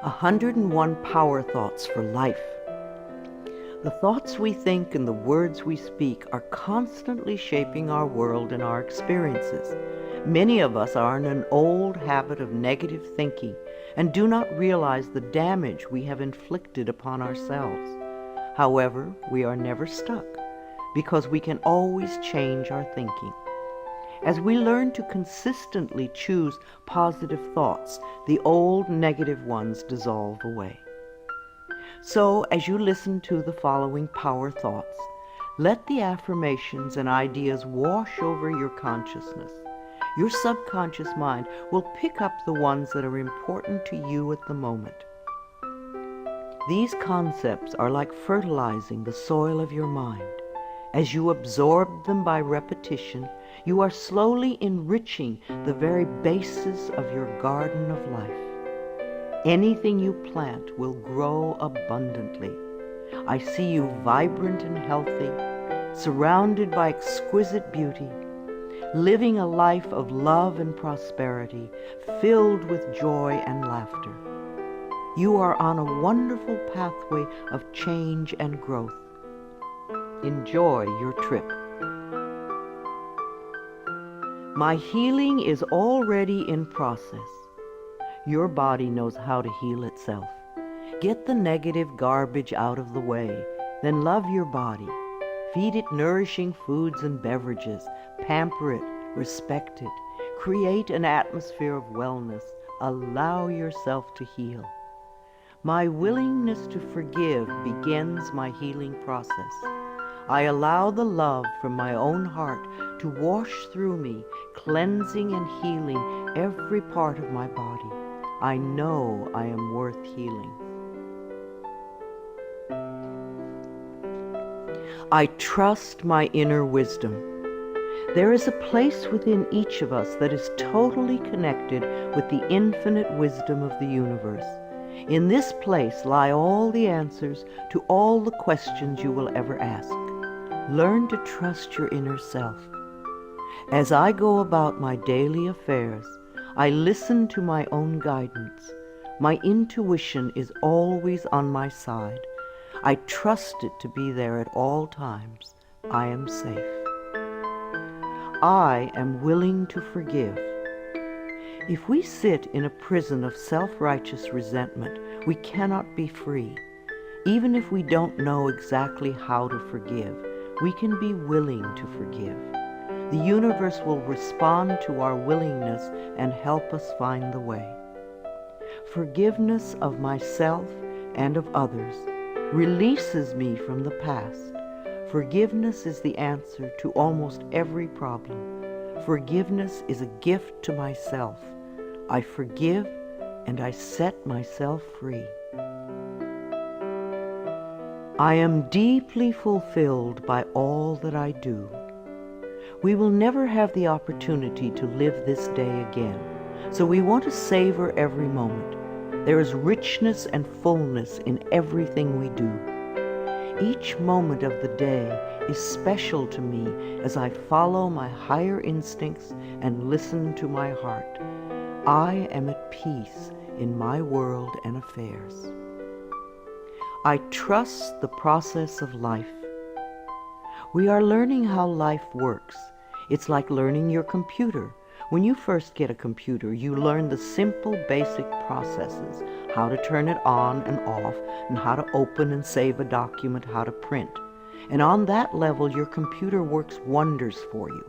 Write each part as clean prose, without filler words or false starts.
101 Power Thoughts for Life. The thoughts we think and the words we speak are constantly shaping our world and our experiences. Many of us are in an old habit of negative thinking and do not realize the damage we have inflicted upon ourselves. However, we are never stuck because we can always change our thinking. As we learn to consistently choose positive thoughts, the old negative ones dissolve away. So, as you listen to the following power thoughts, let the affirmations and ideas wash over your consciousness. Your subconscious mind will pick up the ones that are important to you at the moment. These concepts are like fertilizing the soil of your mind. As you absorb them by repetition, you are slowly enriching the very basis of your garden of life. Anything you plant will grow abundantly. I see you vibrant and healthy, surrounded by exquisite beauty, living a life of love and prosperity, filled with joy and laughter. You are on a wonderful pathway of change and growth. Enjoy your trip. My healing is already in process. Your body knows how to heal itself. Get the negative garbage out of the way, then love your body. Feed it nourishing foods and beverages. Pamper it, respect it. Create an atmosphere of wellness. Allow yourself to heal. My willingness to forgive begins my healing process. I allow the love from my own heart to wash through me, cleansing and healing every part of my body. I know I am worth healing. I trust my inner wisdom. There is a place within each of us that is totally connected with the infinite wisdom of the universe. In this place lie all the answers to all the questions you will ever ask. Learn to trust your inner self. As I go about my daily affairs, I listen to my own guidance. My intuition is always on my side. I trust it to be there at all times. I am safe. I am willing to forgive. If we sit in a prison of self-righteous resentment, we cannot be free. Even if we don't know exactly how to forgive, we can be willing to forgive. The universe will respond to our willingness and help us find the way. Forgiveness of myself and of others releases me from the past. Forgiveness is the answer to almost every problem. Forgiveness is a gift to myself. I forgive and I set myself free. I am deeply fulfilled by all that I do. We will never have the opportunity to live this day again, so we want to savor every moment. There is richness and fullness in everything we do. Each moment of the day is special to me as I follow my higher instincts and listen to my heart. I am at peace in my world and affairs. I trust the process of life. We are learning how life works. It's like learning your computer. When you first get a computer, you learn the simple, basic processes, how to turn it on and off, and how to open and save a document, how to print. And on that level, your computer works wonders for you.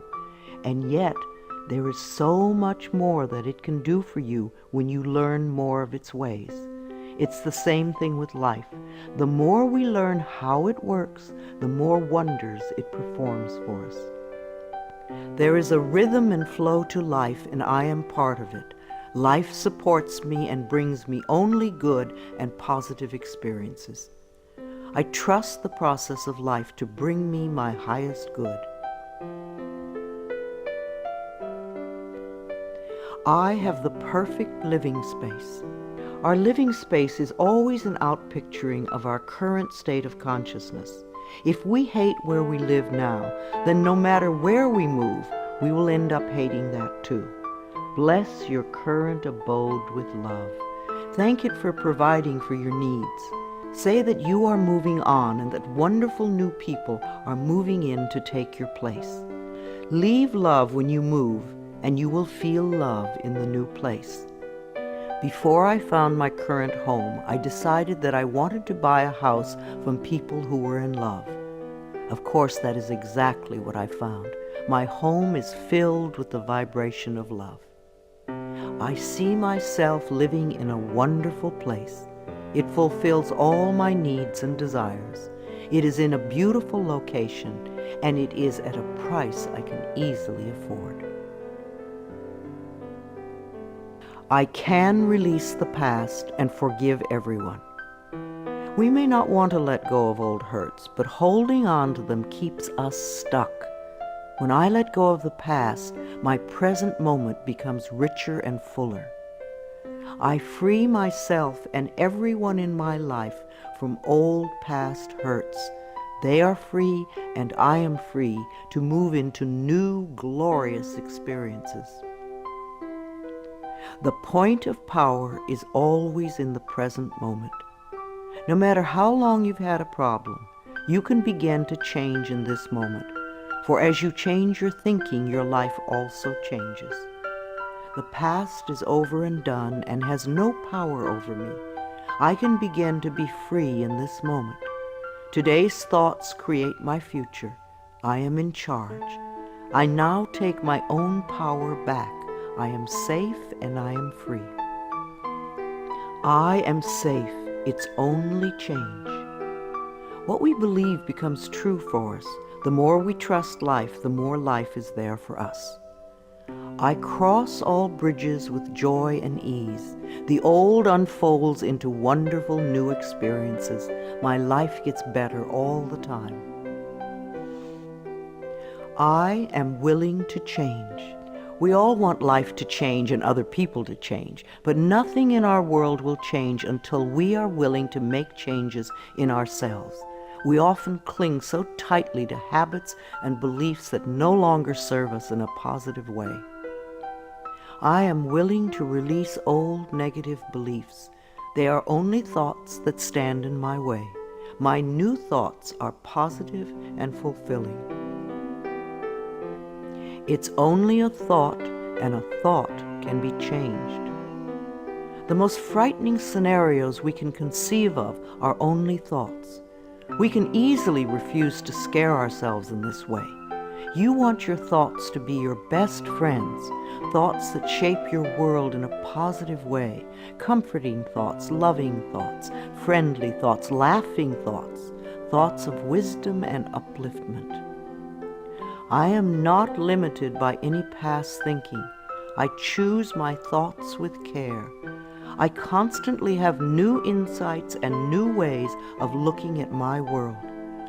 And yet, there is so much more that it can do for you when you learn more of its ways. It's the same thing with life. The more we learn how it works, the more wonders it performs for us. There is a rhythm and flow to life, and I am part of it. Life supports me and brings me only good and positive experiences. I trust the process of life to bring me my highest good. I have the perfect living space. Our living space is always an outpicturing of our current state of consciousness. If we hate where we live now, then no matter where we move, we will end up hating that too. Bless your current abode with love. Thank it for providing for your needs. Say that you are moving on and that wonderful new people are moving in to take your place. Leave love when you move, and you will feel love in the new place. Before I found my current home, I decided that I wanted to buy a house from people who were in love. Of course, that is exactly what I found. My home is filled with the vibration of love. I see myself living in a wonderful place. It fulfills all my needs and desires. It is in a beautiful location, and it is at a price I can easily afford. I can release the past and forgive everyone. We may not want to let go of old hurts, but holding on to them keeps us stuck. When I let go of the past, my present moment becomes richer and fuller. I free myself and everyone in my life from old past hurts. They are free, and I am free to move into new, glorious experiences. The point of power is always in the present moment. No matter how long you've had a problem, you can begin to change in this moment. For as you change your thinking, your life also changes. The past is over and done and has no power over me. I can begin to be free in this moment. Today's thoughts create my future. I am in charge. I now take my own power back. I am safe and I am free. I am safe. It's only change. What we believe becomes true for us. The more we trust life, the more life is there for us. I cross all bridges with joy and ease. The old unfolds into wonderful new experiences. My life gets better all the time. I am willing to change. We all want life to change and other people to change, but nothing in our world will change until we are willing to make changes in ourselves. We often cling so tightly to habits and beliefs that no longer serve us in a positive way. I am willing to release old negative beliefs. They are only thoughts that stand in my way. My new thoughts are positive and fulfilling. It's only a thought, and a thought can be changed. The most frightening scenarios we can conceive of are only thoughts. We can easily refuse to scare ourselves in this way. You want your thoughts to be your best friends, thoughts that shape your world in a positive way, comforting thoughts, loving thoughts, friendly thoughts, laughing thoughts, thoughts of wisdom and upliftment. I am not limited by any past thinking. I choose my thoughts with care. I constantly have new insights and new ways of looking at my world.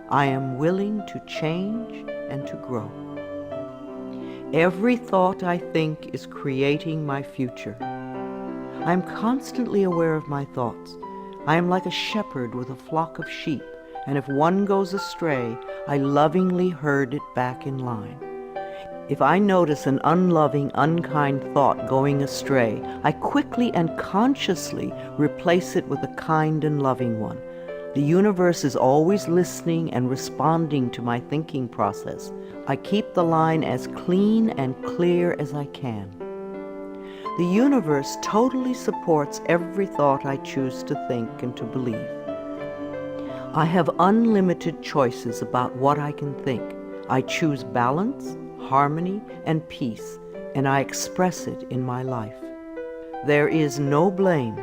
I am willing to change and to grow. Every thought I think is creating my future. I am constantly aware of my thoughts. I am like a shepherd with a flock of sheep, and if one goes astray, I lovingly herd it back in line. If I notice an unloving, unkind thought going astray, I quickly and consciously replace it with a kind and loving one. The universe is always listening and responding to my thinking process. I keep the line as clean and clear as I can. The universe totally supports every thought I choose to think and to believe. I have unlimited choices about what I can think. I choose balance, harmony, and peace, and I express it in my life. There is no blame.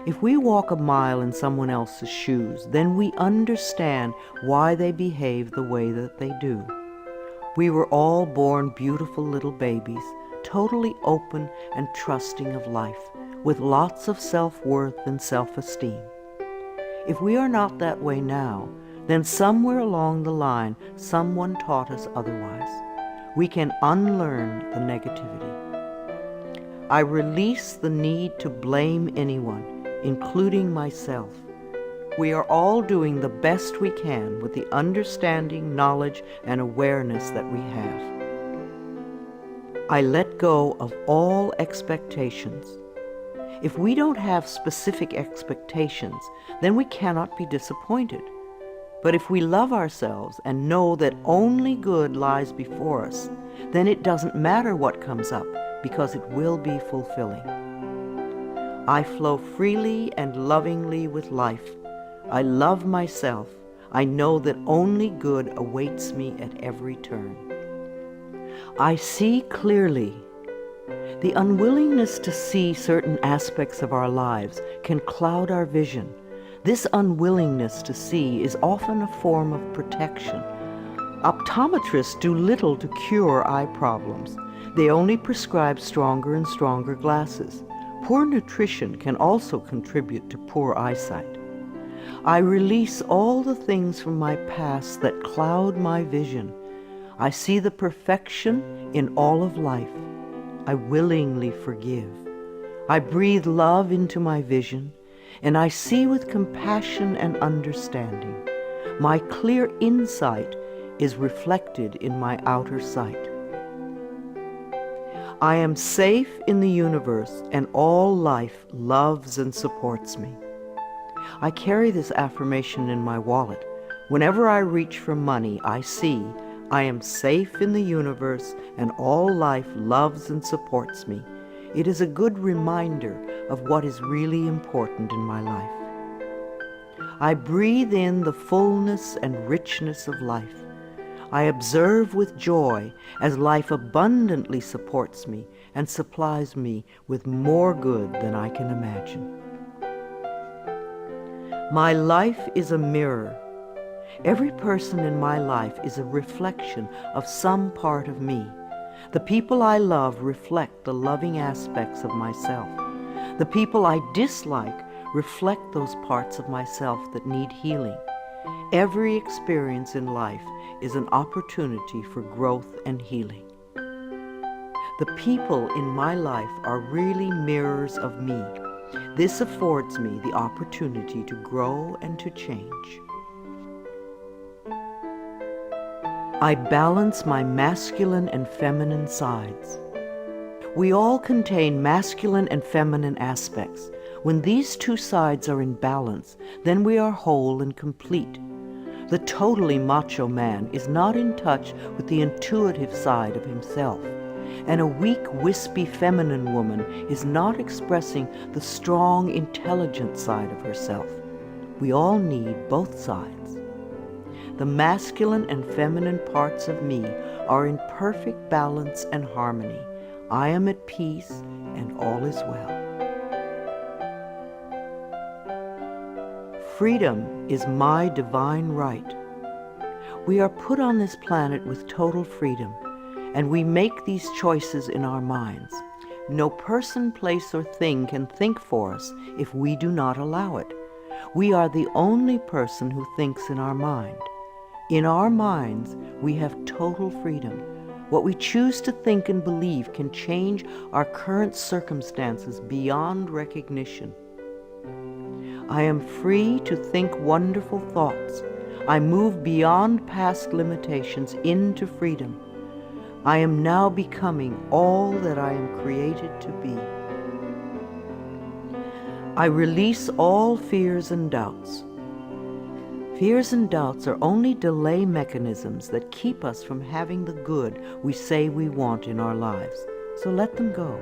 If we walk a mile in someone else's shoes, then we understand why they behave the way that they do. We were all born beautiful little babies, totally open and trusting of life, with lots of self-worth and self-esteem. If we are not that way now, then somewhere along the line, someone taught us otherwise. We can unlearn the negativity. I release the need to blame anyone, including myself. We are all doing the best we can with the understanding, knowledge, and awareness that we have. I let go of all expectations. If we don't have specific expectations, then we cannot be disappointed. But if we love ourselves and know that only good lies before us, then it doesn't matter what comes up, because it will be fulfilling. I flow freely and lovingly with life. I love myself. I know that only good awaits me at every turn. I see clearly. The unwillingness to see certain aspects of our lives can cloud our vision. This unwillingness to see is often a form of protection. Optometrists do little to cure eye problems. They only prescribe stronger and stronger glasses. Poor nutrition can also contribute to poor eyesight. I release all the things from my past that cloud my vision. I see the perfection in all of life. I willingly forgive. I breathe love into my vision, and I see with compassion and understanding. My clear insight is reflected in my outer sight. I am safe in the universe, and all life loves and supports me. I carry this affirmation in my wallet. Whenever I reach for money, I see I am safe in the universe, and all life loves and supports me. It is a good reminder of what is really important in my life. I breathe in the fullness and richness of life. I observe with joy as life abundantly supports me and supplies me with more good than I can imagine. My life is a mirror. Every person in my life is a reflection of some part of me. The people I love reflect the loving aspects of myself. The people I dislike reflect those parts of myself that need healing. Every experience in life is an opportunity for growth and healing. The people in my life are really mirrors of me. This affords me the opportunity to grow and to change. I balance my masculine and feminine sides. We all contain masculine and feminine aspects. When these two sides are in balance, then we are whole and complete. The totally macho man is not in touch with the intuitive side of himself, and a weak, wispy feminine woman is not expressing the strong, intelligent side of herself. We all need both sides. The masculine and feminine parts of me are in perfect balance and harmony. I am at peace, and all is well. Freedom is my divine right. We are put on this planet with total freedom, and we make these choices in our minds. No person, place, or thing can think for us if we do not allow it. We are the only person who thinks in our mind. In our minds, we have total freedom. What we choose to think and believe can change our current circumstances beyond recognition. I am free to think wonderful thoughts. I move beyond past limitations into freedom. I am now becoming all that I am created to be. I release all fears and doubts. Fears and doubts are only delay mechanisms that keep us from having the good we say we want in our lives, so let them go.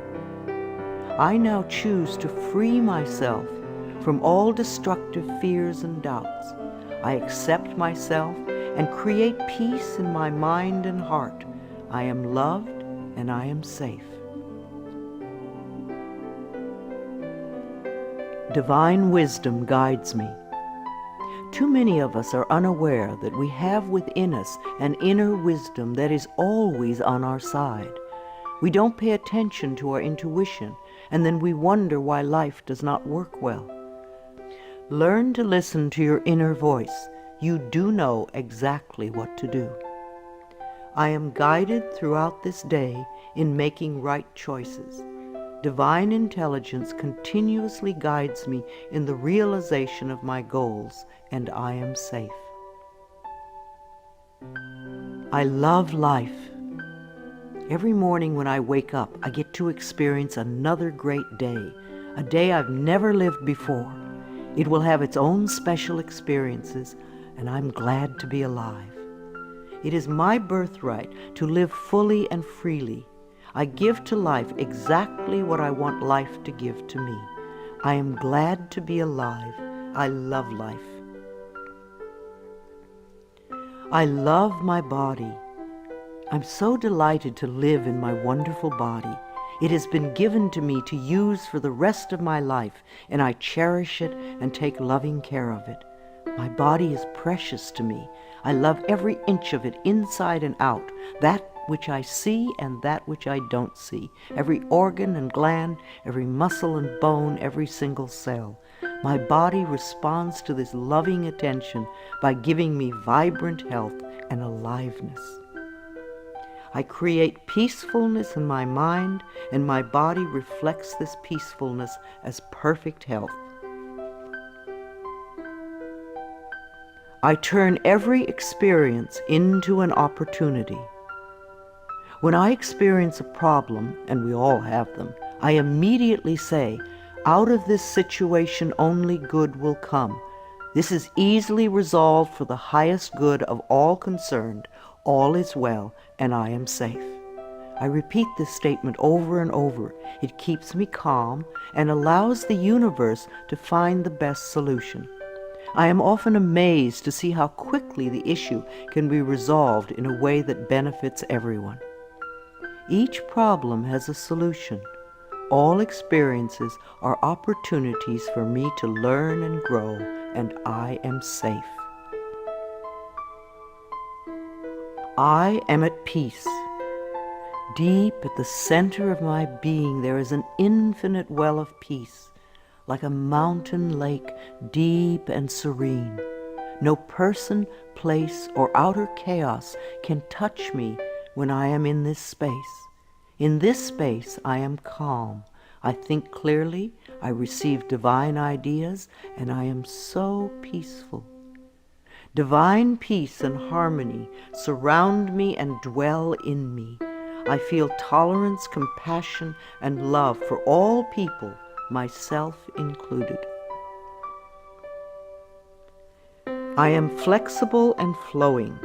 I now choose to free myself from all destructive fears and doubts. I accept myself and create peace in my mind and heart. I am loved and I am safe. Divine wisdom guides me. Too many of us are unaware that we have within us an inner wisdom that is always on our side. We don't pay attention to our intuition, and then we wonder why life does not work well. Learn to listen to your inner voice. You do know exactly what to do. I am guided throughout this day in making right choices. Divine intelligence continuously guides me in the realization of my goals, and I am safe. I love life. Every morning when I wake up, I get to experience another great day. a day I've never lived before. It will have its own special experiences, and I'm glad to be alive. It is my birthright to live fully and freely. I give to life exactly what I want life to give to me. I am glad to be alive. I love life. I love my body. I'm so delighted to live in my wonderful body. It has been given to me to use for the rest of my life, and I cherish it and take loving care of it. My body is precious to me. I love every inch of it, inside and out, that which I see and that which I don't see, every organ and gland, every muscle and bone, every single cell. My body responds to this loving attention by giving me vibrant health and aliveness. I create peacefulness in my mind, and my body reflects this peacefulness as perfect health. I turn every experience into an opportunity. When I experience a problem, and we all have them, I immediately say, out of this situation only good will come. This is easily resolved for the highest good of all concerned. All is well, and I am safe. I repeat this statement over and over. It keeps me calm and allows the universe to find the best solution. I am often amazed to see how quickly the issue can be resolved in a way that benefits everyone. Each problem has a solution. All experiences are opportunities for me to learn and grow, and I am safe. I am at peace. Deep at the center of my being there is an infinite well of peace, like a mountain lake, deep and serene. No person, place, or outer chaos can touch me when I am in this space. In this space I am calm. I think clearly, I receive divine ideas, and I am so peaceful. Divine peace and harmony surround me and dwell in me. I feel tolerance, compassion, and love for all people, myself included. I am flexible and flowing.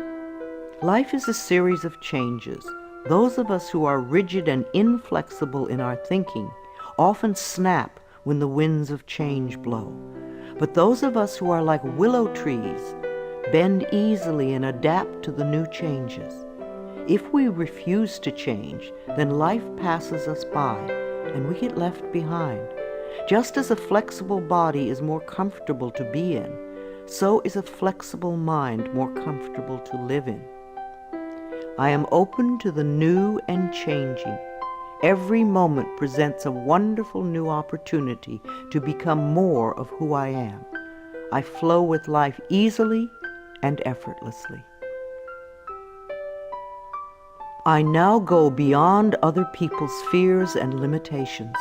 Life is a series of changes. Those of us who are rigid and inflexible in our thinking often snap when the winds of change blow. But those of us who are like willow trees bend easily and adapt to the new changes. If we refuse to change, then life passes us by and we get left behind. Just as a flexible body is more comfortable to be in, so is a flexible mind more comfortable to live in. I am open to the new and changing. Every moment presents a wonderful new opportunity to become more of who I am. I flow with life easily and effortlessly. I now go beyond other people's fears and limitations.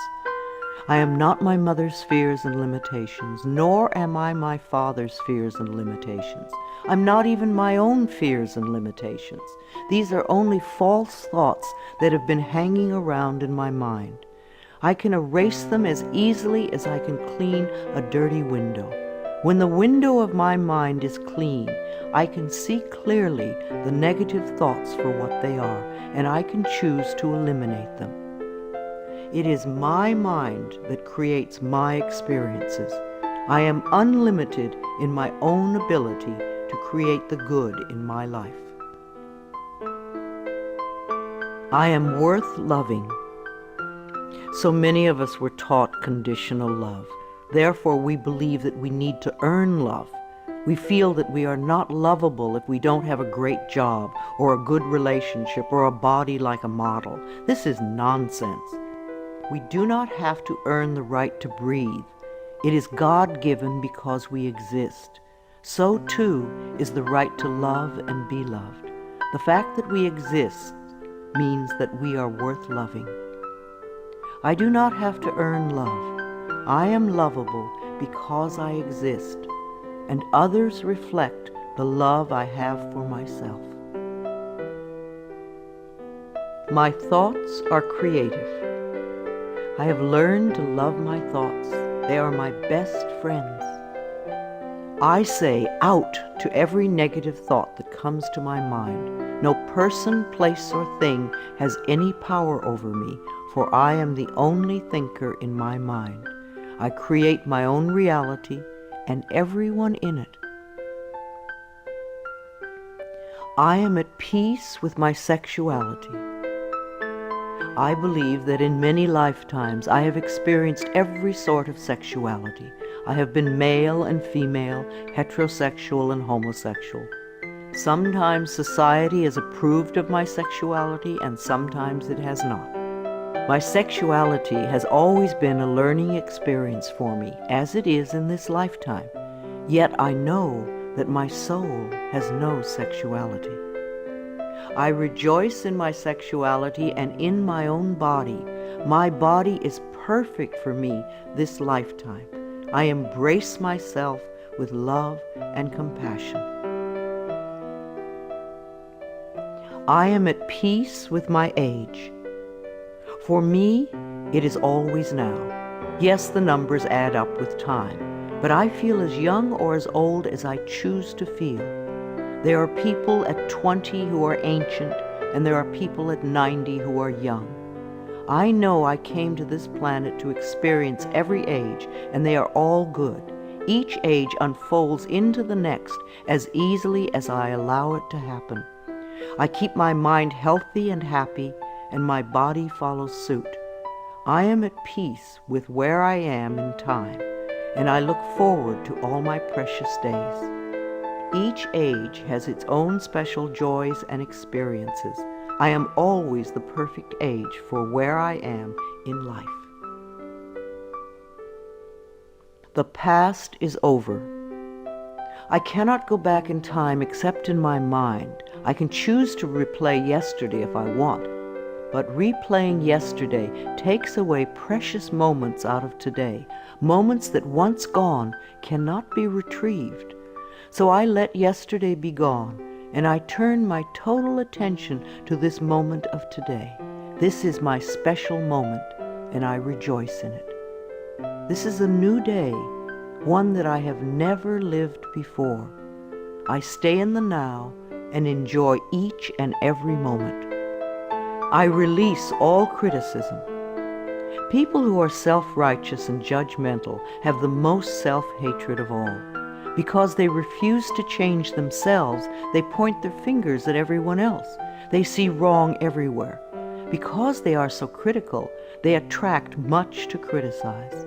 I am not my mother's fears and limitations, nor am I my father's fears and limitations. I'm not even my own fears and limitations. These are only false thoughts that have been hanging around in my mind. I can erase them as easily as I can clean a dirty window. When the window of my mind is clean, I can see clearly the negative thoughts for what they are, and I can choose to eliminate them. It is my mind that creates my experiences. I am unlimited in my own ability to create the good in my life. I am worth loving. So many of us were taught conditional love. Therefore, we believe that we need to earn love. We feel that we are not lovable if we don't have a great job or a good relationship or a body like a model. This is nonsense. We do not have to earn the right to breathe. It is God-given because we exist. So too is the right to love and be loved. The fact that we exist means that we are worth loving. I do not have to earn love. I am lovable because I exist, and others reflect the love I have for myself. My thoughts are creative. I have learned to love my thoughts. They are my best friends. I say out to every negative thought that comes to my mind. No person, place, or thing has any power over me, for I am the only thinker in my mind. I create my own reality and everyone in it. I am at peace with my sexuality. I believe that in many lifetimes I have experienced every sort of sexuality. I have been male and female, heterosexual and homosexual. Sometimes society has approved of my sexuality and sometimes it has not. My sexuality has always been a learning experience for me, as it is in this lifetime. Yet I know that my soul has no sexuality. I rejoice in my sexuality and in my own body. My body is perfect for me this lifetime. I embrace myself with love and compassion. I am at peace with my age. For me, it is always now. Yes, the numbers add up with time, but I feel as young or as old as I choose to feel. There are people at 20 who are ancient, and there are people at 90 who are young. I know I came to this planet to experience every age, and they are all good. Each age unfolds into the next as easily as I allow it to happen. I keep my mind healthy and happy, and my body follows suit. I am at peace with where I am in time, and I look forward to all my precious days. Each age has its own special joys and experiences. I am always the perfect age for where I am in life. The past is over. I cannot go back in time except in my mind. I can choose to replay yesterday if I want, but replaying yesterday takes away precious moments out of today, moments that once gone cannot be retrieved. So I let yesterday be gone, and I turn my total attention to this moment of today. This is my special moment, and I rejoice in it. This is a new day, one that I have never lived before. I stay in the now and enjoy each and every moment. I release all criticism. People who are self-righteous and judgmental have the most self-hatred of all. Because they refuse to change themselves, they point their fingers at everyone else. They see wrong everywhere. Because they are so critical, they attract much to criticize.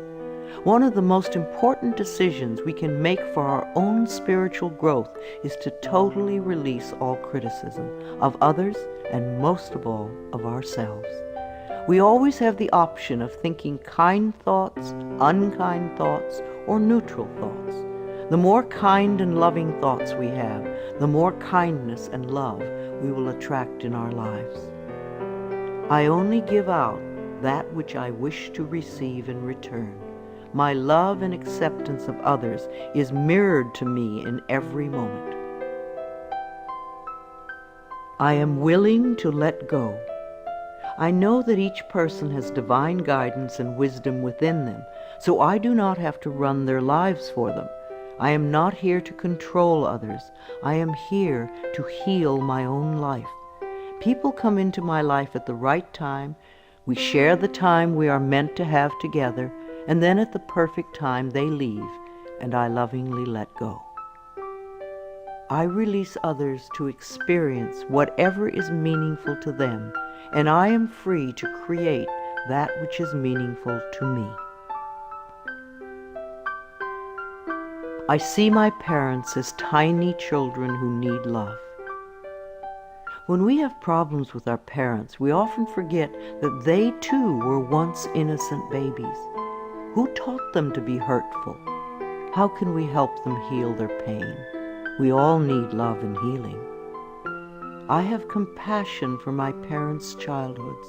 One of the most important decisions we can make for our own spiritual growth is to totally release all criticism of others and most of all of ourselves. We always have the option of thinking kind thoughts, unkind thoughts, or neutral thoughts. The more kind and loving thoughts we have, the more kindness and love we will attract in our lives. I only give out that which I wish to receive in return. My love and acceptance of others is mirrored to me in every moment. I am willing to let go. I know that each person has divine guidance and wisdom within them, so I do not have to run their lives for them. I am not here to control others. I am here to heal my own life. People come into my life at the right time. We share the time we are meant to have together, and then at the perfect time they leave, and I lovingly let go. I release others to experience whatever is meaningful to them, and I am free to create that which is meaningful to me. I see my parents as tiny children who need love. When we have problems with our parents, we often forget that they too were once innocent babies. Who taught them to be hurtful? How can we help them heal their pain? We all need love and healing. I have compassion for my parents' childhoods.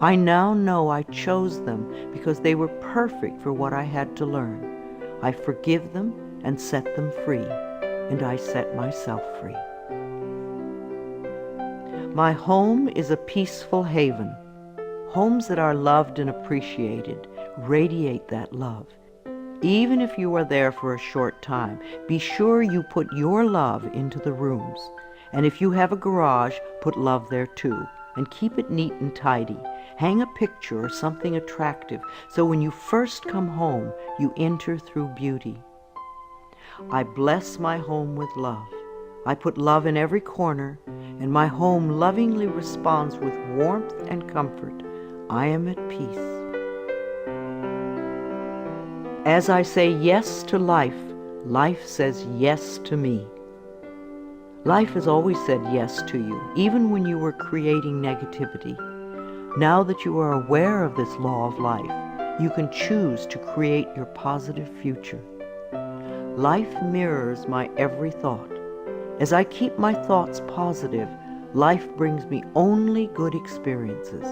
I now know I chose them because they were perfect for what I had to learn. I forgive them and set them free, and I set myself free. My home is a peaceful haven. Homes that are loved and appreciated radiate that love. Even if you are there for a short time, be sure you put your love into the rooms. And if you have a garage, put love there too. And keep it neat and tidy. Hang a picture or something attractive so when you first come home, you enter through beauty. I bless my home with love. I put love in every corner, and my home lovingly responds with warmth and comfort. I am at peace. As I say yes to life, life says yes to me. Life has always said yes to you, even when you were creating negativity. Now that you are aware of this law of life, you can choose to create your positive future. Life mirrors my every thought. As I keep my thoughts positive, life brings me only good experiences.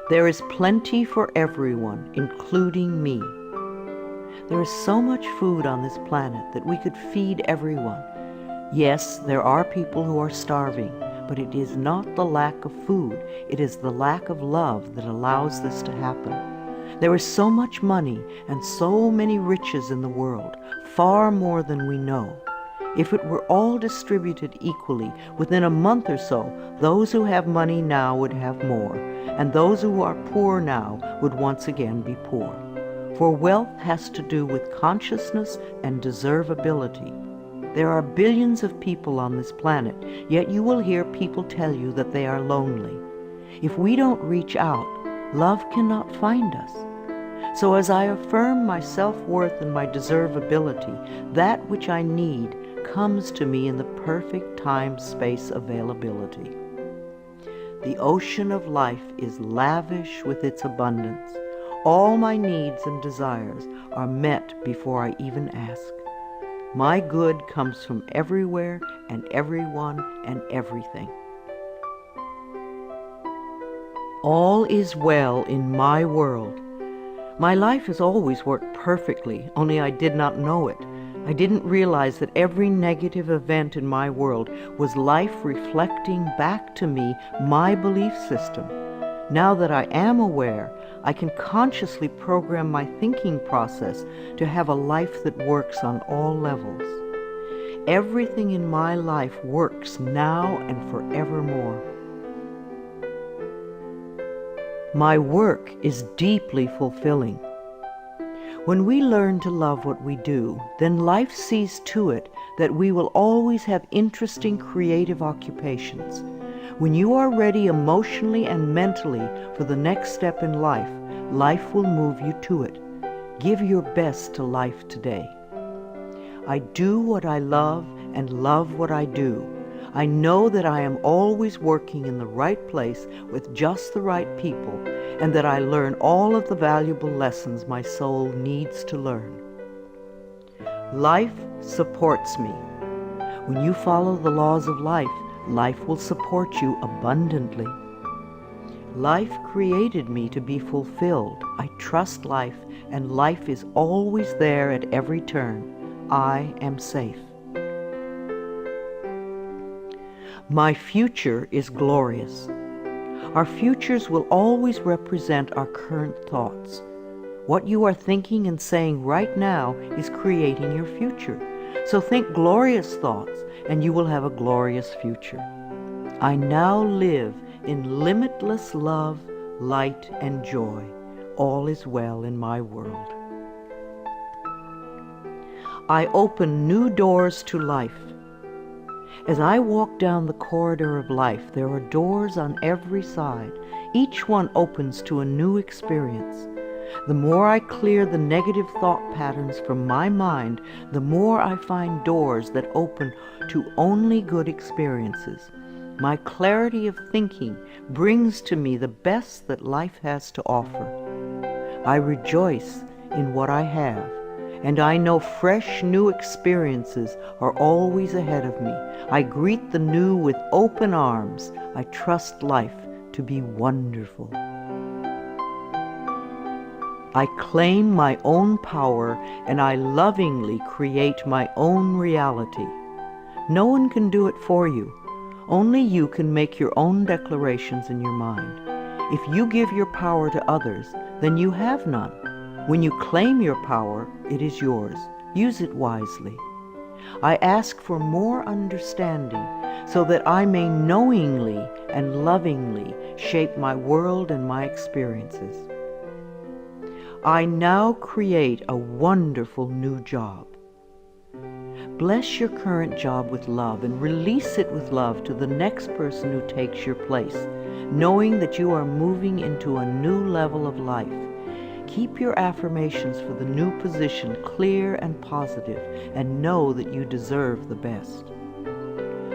There is plenty for everyone, including me. There is so much food on this planet that we could feed everyone. Yes, there are people who are starving, but it is not the lack of food, it is the lack of love that allows this to happen. There is so much money and so many riches in the world, far more than we know. If it were all distributed equally, within a month or so, those who have money now would have more, and those who are poor now would once again be poor. For wealth has to do with consciousness and deservability. There are billions of people on this planet, yet you will hear people tell you that they are lonely. If we don't reach out, love cannot find us. So as I affirm my self-worth and my deservability, that which I need comes to me in the perfect time-space availability. The ocean of life is lavish with its abundance. All my needs and desires are met before I even ask. My good comes from everywhere and everyone and everything. All is well in my world. My life has always worked perfectly, only I did not know it. I didn't realize that every negative event in my world was life reflecting back to me my belief system. Now that I am aware, I can consciously program my thinking process to have a life that works on all levels. Everything in my life works now and forevermore. My work is deeply fulfilling. When we learn to love what we do, then life sees to it that we will always have interesting creative occupations. When you are ready emotionally and mentally for the next step in life, life will move you to it. Give your best to life today. I do what I love and love what I do. I know that I am always working in the right place with just the right people, and that I learn all of the valuable lessons my soul needs to learn. Life supports me. When you follow the laws of life, life will support you abundantly. Life created me to be fulfilled. I trust life, and life is always there at every turn. I am safe. My future is glorious. Our futures will always represent our current thoughts. What you are thinking and saying right now is creating your future. So think glorious thoughts, and you will have a glorious future. I now live in limitless love, light, and joy. All is well in my world. I open new doors to life. As I walk down the corridor of life, there are doors on every side. Each one opens to a new experience. The more I clear the negative thought patterns from my mind, the more I find doors that open to only good experiences. My clarity of thinking brings to me the best that life has to offer. I rejoice in what I have, and I know fresh new experiences are always ahead of me. I greet the new with open arms. I trust life to be wonderful. I claim my own power, and I lovingly create my own reality. No one can do it for you. Only you can make your own declarations in your mind. If you give your power to others, then you have none. When you claim your power, it is yours. Use it wisely. I ask for more understanding so that I may knowingly and lovingly shape my world and my experiences. I now create a wonderful new job. Bless your current job with love and release it with love to the next person who takes your place, knowing that you are moving into a new level of life. Keep your affirmations for the new position clear and positive, and know that you deserve the best.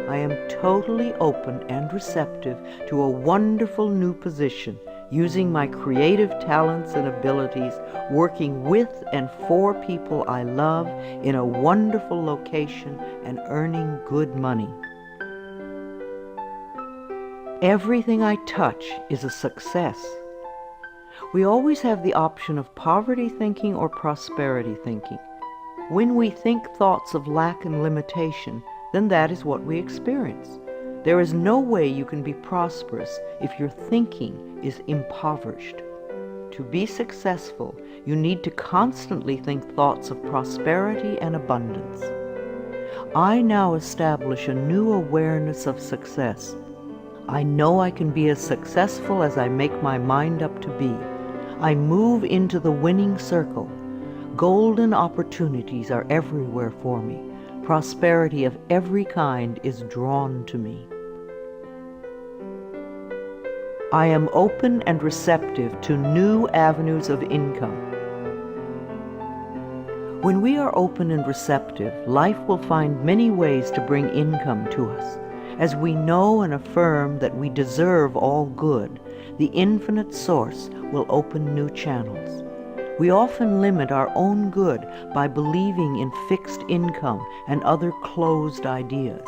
I am totally open and receptive to a wonderful new position, using my creative talents and abilities, working with and for people I love in a wonderful location and earning good money. Everything I touch is a success. We always have the option of poverty thinking or prosperity thinking. When we think thoughts of lack and limitation, then that is what we experience. There is no way you can be prosperous if your thinking is impoverished. To be successful, you need to constantly think thoughts of prosperity and abundance. I now establish a new awareness of success. I know I can be as successful as I make my mind up to be. I move into the winning circle. Golden opportunities are everywhere for me. Prosperity of every kind is drawn to me. I am open and receptive to new avenues of income. When we are open and receptive, life will find many ways to bring income to us. As we know and affirm that we deserve all good, the infinite source will open new channels. We often limit our own good by believing in fixed income and other closed ideas.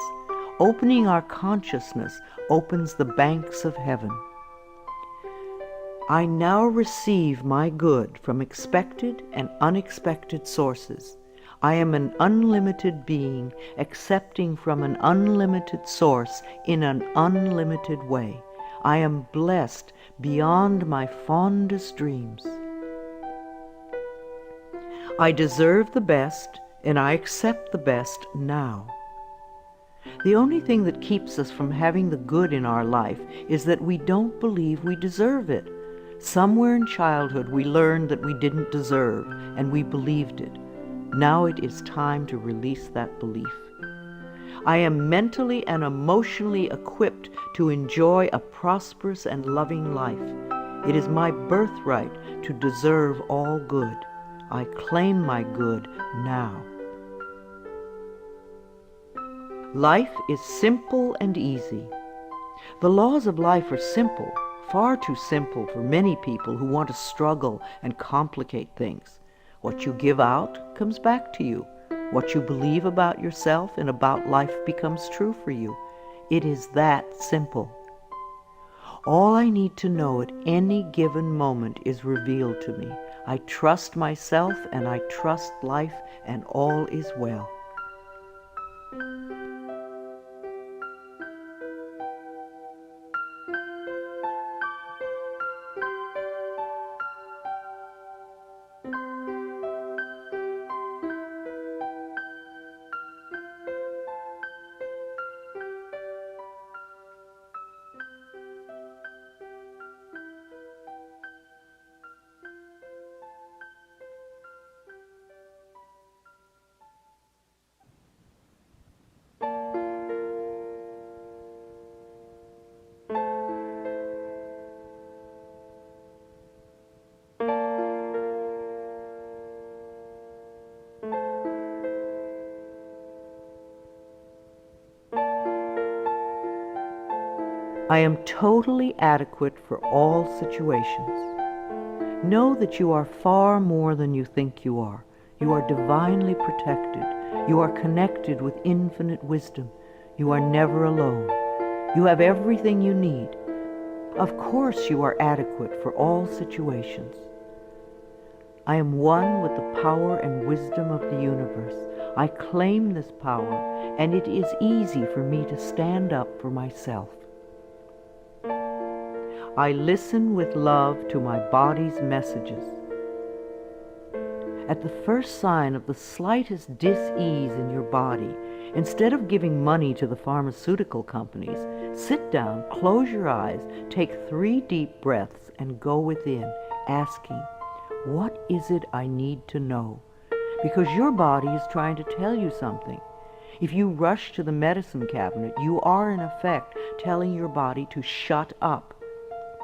Opening our consciousness opens the banks of heaven. I now receive my good from expected and unexpected sources. I am an unlimited being, accepting from an unlimited source in an unlimited way. I am blessed beyond my fondest dreams. I deserve the best, and I accept the best now. The only thing that keeps us from having the good in our life is that we don't believe we deserve it. Somewhere in childhood we learned that we didn't deserve, and we believed it. Now it is time to release that belief. I am mentally and emotionally equipped to enjoy a prosperous and loving life. It is my birthright to deserve all good. I claim my good now. Life is simple and easy. The laws of life are simple, far too simple for many people who want to struggle and complicate things. What you give out comes back to you. What you believe about yourself and about life becomes true for you. It is that simple. All I need to know at any given moment is revealed to me. I trust myself and I trust life, and all is well. I am totally adequate for all situations. Know that you are far more than you think you are. You are divinely protected. You are connected with infinite wisdom. You are never alone. You have everything you need. Of course you are adequate for all situations. I am one with the power and wisdom of the universe. I claim this power, and it is easy for me to stand up for myself. I listen with love to my body's messages. At the first sign of the slightest dis-ease in your body, instead of giving money to the pharmaceutical companies, sit down, close your eyes, take 3 deep breaths, and go within, asking, what is it I need to know? Because your body is trying to tell you something. If you rush to the medicine cabinet, you are in effect telling your body to shut up.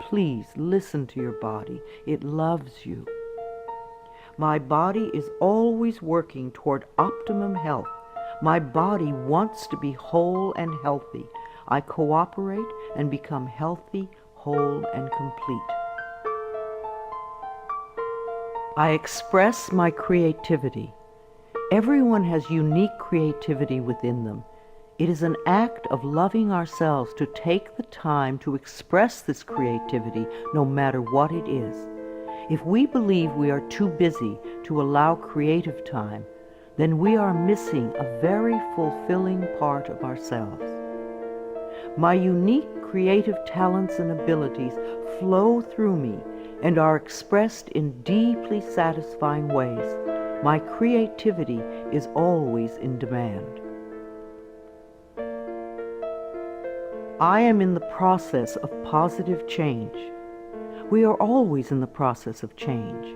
Please listen to your body. It loves you. My body is always working toward optimum health. My body wants to be whole and healthy. I cooperate and become healthy, whole, and complete. I express my creativity. Everyone has unique creativity within them. It is an act of loving ourselves to take the time to express this creativity, no matter what it is. If we believe we are too busy to allow creative time, then we are missing a very fulfilling part of ourselves. My unique creative talents and abilities flow through me and are expressed in deeply satisfying ways. My creativity is always in demand. I am in the process of positive change. We are always in the process of change.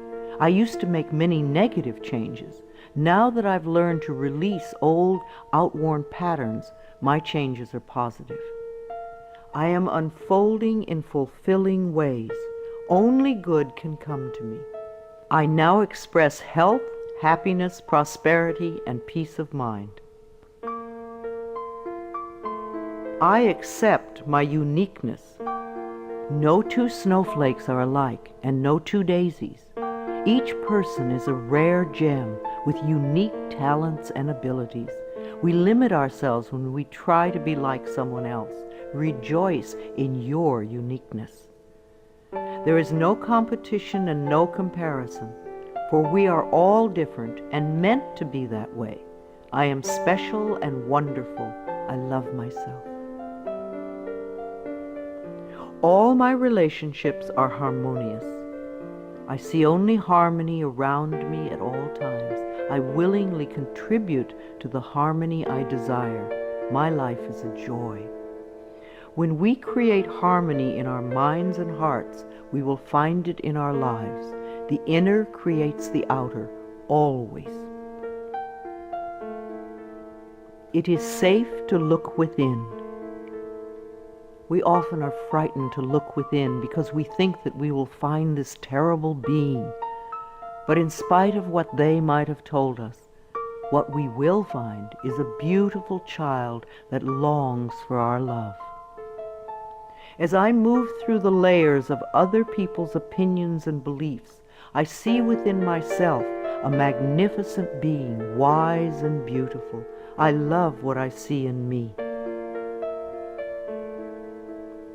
I used to make many negative changes. Now that I've learned to release old, outworn patterns, my changes are positive. I am unfolding in fulfilling ways. Only good can come to me. I now express health, happiness, prosperity, and peace of mind. I accept my uniqueness. No 2 snowflakes are alike, and no 2 daisies. Each person is a rare gem with unique talents and abilities. We limit ourselves when we try to be like someone else. Rejoice in your uniqueness. There is no competition and no comparison, for we are all different and meant to be that way. I am special and wonderful. I love myself. All my relationships are harmonious. I see only harmony around me at all times. I willingly contribute to the harmony I desire. My life is a joy. When we create harmony in our minds and hearts, we will find it in our lives. The inner creates the outer, always. It is safe to look within. We often are frightened to look within because we think that we will find this terrible being. But in spite of what they might have told us, what we will find is a beautiful child that longs for our love. As I move through the layers of other people's opinions and beliefs, I see within myself a magnificent being, wise and beautiful. I love what I see in me.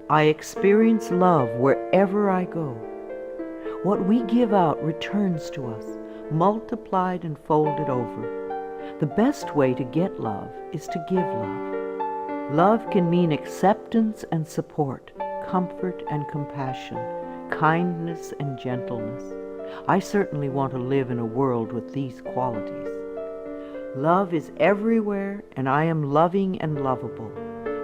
I experience love wherever I go. What we give out returns to us, multiplied and folded over. The best way to get love is to give love. Love can mean acceptance and support, comfort and compassion, kindness and gentleness. I certainly want to live in a world with these qualities. Love is everywhere, and I am loving and lovable.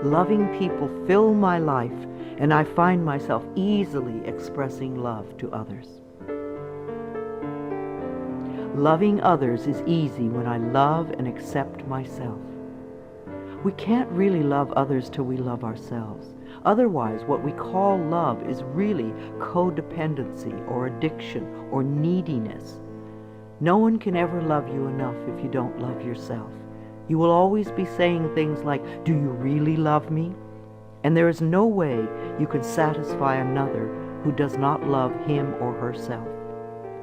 Loving people fill my life, and I find myself easily expressing love to others. Loving others is easy when I love and accept myself. We can't really love others till we love ourselves. Otherwise, what we call love is really codependency or addiction or neediness. No one can ever love you enough if you don't love yourself. You will always be saying things like, "Do you really love me?" And there is no way you can satisfy another who does not love him or herself.